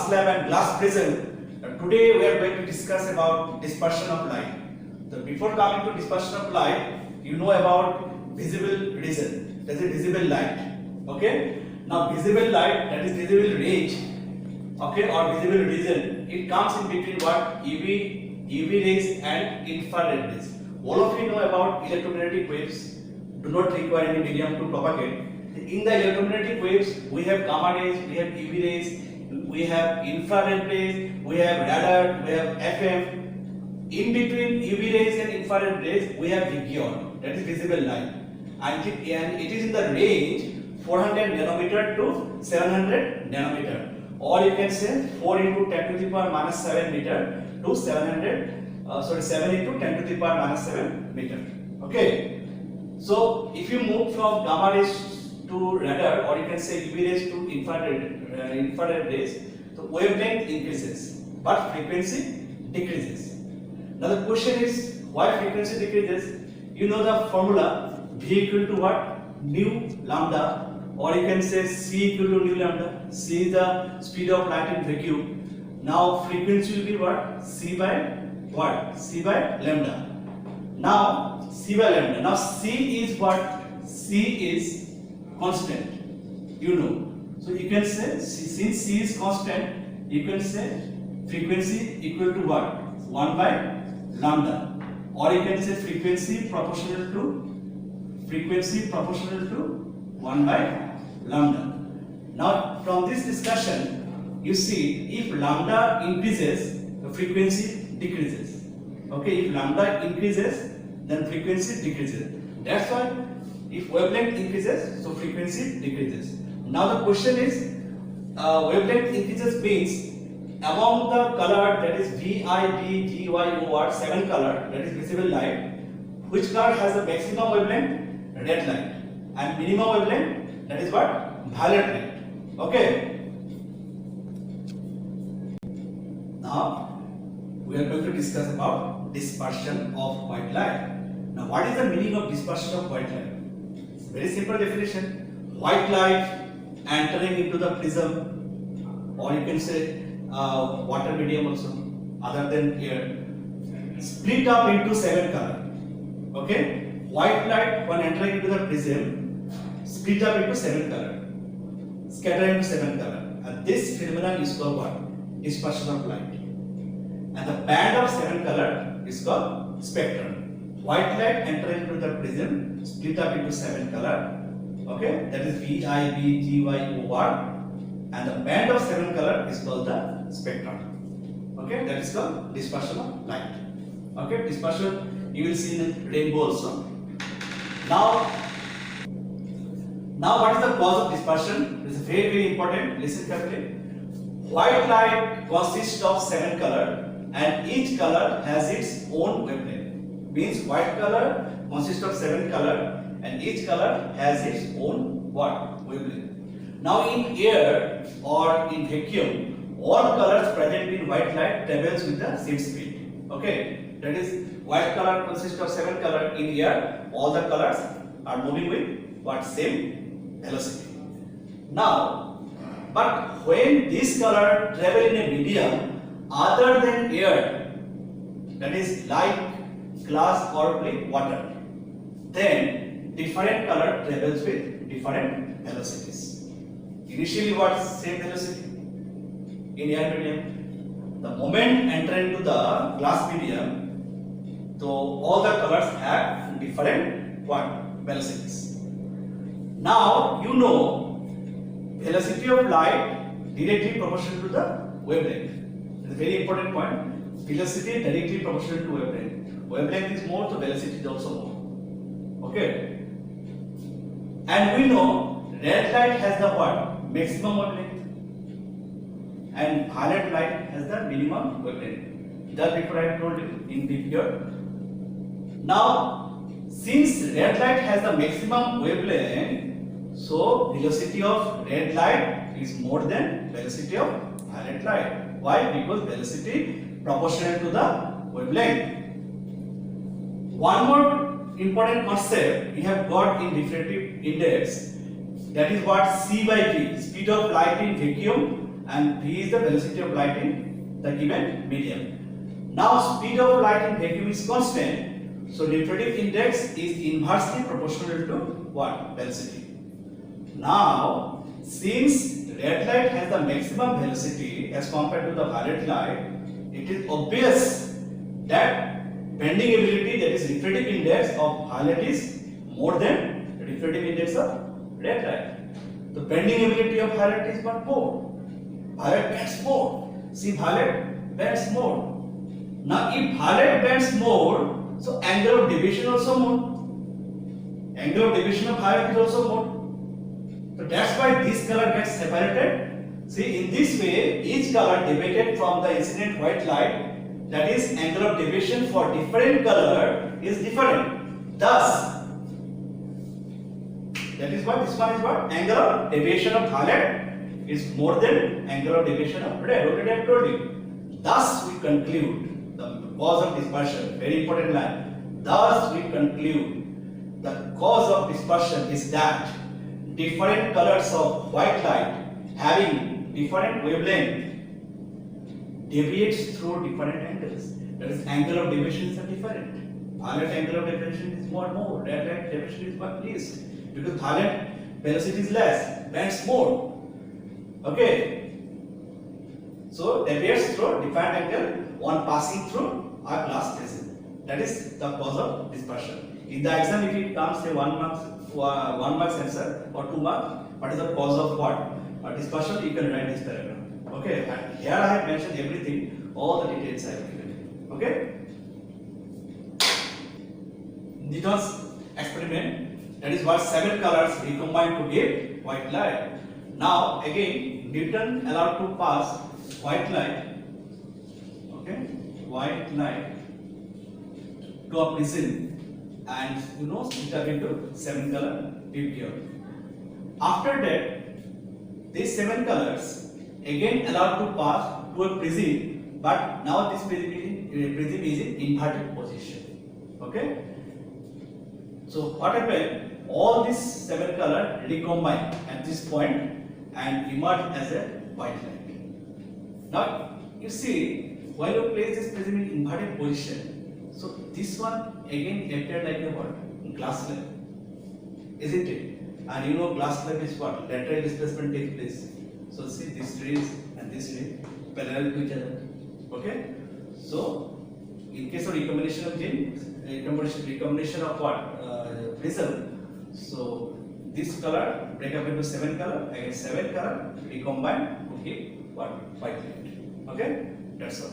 glass slab and glass prism. Today we are going to discuss about dispersion of light. So before coming to dispersion of light, you know about visible region. That is visible light. Okay. Now visible light, that is visible range. Okay, or visible region. It comes in between what? UV rays and infrared rays. All of you know about electromagnetic waves. Do not require any medium to propagate. In the electromagnetic waves, we have gamma rays, we have UV rays, we have infrared rays, we have radar, we have FM. In between UV rays and infrared rays, we have Vikion, that is visible light, and it is in the range 400 nanometer to 700 nanometer, or you can say 4 into 10 to the power minus 7 meter to 7 into 10 to the power minus 7 meter. Okay. So if you move from gamma rays to radar, or you can say UV rays to infrared rays, the wavelength increases but frequency decreases. Now the question is, why frequency decreases? You know the formula, V equal to what? Nu lambda, or you can say C equal to nu lambda. C is the speed of light in vacuum. Now frequency will be what? C by what? C by lambda. Now C by lambda. Now C is what? C is constant. You know. So you can say, since C is constant, you can say frequency equal to what? 1 by lambda, or you can say frequency proportional to 1 by lambda. Now from this discussion, you see, if lambda increases, the frequency decreases. Okay, if lambda increases, then frequency decreases. That's why if wavelength increases, so frequency decreases. Now the question is, wavelength increases means among the color, that is V, I, B, G, Y, O, R, 7 color, that is visible light, which color has the maximum wavelength? Red light. And minimum wavelength, that is what? Violet light. Okay. Now we are going to discuss about dispersion of white light. Now what is the meaning of dispersion of white light? It's very simple definition. White light entering into the prism, or you can say water medium also, other than air, split up into 7 color. Okay, white light when entering into the prism, split up into 7 color, scatter into 7 color, and this phenomenon is called what? Dispersion of light. And the band of 7 color is called spectrum. White light entering into the prism, split up into 7 color. Okay, that is V, I, B, G, Y, O, R, and the band of 7 color is called the spectrum. Okay, that is called dispersion of light. Okay, dispersion you will see in rainbow also. Now what is the cause of dispersion? This is very important. Listen carefully. White light consists of 7 color, and each color has its own wavelength. Means white color consists of 7 color, and each color has its own what? Wavelength. Now in air or in vacuum, all colors present in white light travels with the same speed. Okay, that is, white color consists of 7 color. In air, all the colors are moving with what? Same velocity. Now, but when this color travel in a medium other than air, that is like glass or water, then different color travels with different velocities. Initially what? Same velocity in air medium. The moment enter into the glass medium, so all the colors have different what? Velocities. Now you know velocity of light directly proportional to the wavelength. It's a very important point. Velocity directly proportional to wavelength. Wavelength is more, so velocity is also more. Okay. And we know red light has the what? Maximum wavelength, and violet light has the minimum wavelength. Just before I told you in picture. Now, since red light has the maximum wavelength, so velocity of red light is more than velocity of violet light. Why? Because velocity proportional to the wavelength. One more important concept we have got in diffraction index, that is what? C by V, speed of light in vacuum and V is the velocity of light in the given medium. Now speed of light in vacuum is constant, so diffraction index is inversely proportional to what? Velocity. Now since red light has the maximum velocity as compared to the violet light, it is obvious that bending ability, that is refractive index of violet, is more than the refractive index of red light. The bending ability of violet is what? More. Violet bends more. See, violet bends more. Now if violet bends more, so angle of deviation also more. Angle of deviation of violet is also more. So that's why this color gets separated. See, in this way, each color deviated from the incident white light, that is angle of deviation for different color is different. Thus, that is what this one is what? Angle of deviation of violet is more than angle of deviation of red. Already I told you. Thus we conclude the cause of dispersion. Very important line. Thus we conclude the cause of dispersion is that different colors of white light having different wavelength deviates through different angles. That is, angle of deviation is different. Violet angle of deviation is more. Red light deviation is what least. Because violet velocity is less, bends more. Okay. So deviates through different angle on passing through a glass prism. That is the cause of dispersion. In the exam, if it comes say 1 mark answer or 2 mark, what is the cause of what? Dispersion, you can write this paragraph. Okay, and here I have mentioned everything, all the details I have given. Okay. Newton's experiment, that is what 7 colors recombine to give white light. Now again, Newton allowed to pass white light, okay, white light to a prism, and split up into 7 color pure. After that, these 7 colors again allowed to pass to a prism, but now this prism is in inverted position. Okay. So what happened? All these 7 colors recombine at this point and emerge as a white light. Now you see, when you place this prism in inverted position, so this one again appeared like a what? Glass slab, isn't it? And glass slab is what? Lateral displacement takes place. So see, this rays and this ray parallel to each other. Okay. So in case of recombination of recombination of what? Prism. So this color break up into 7 color, again 7 color recombine to give what? White light. Okay, that's all.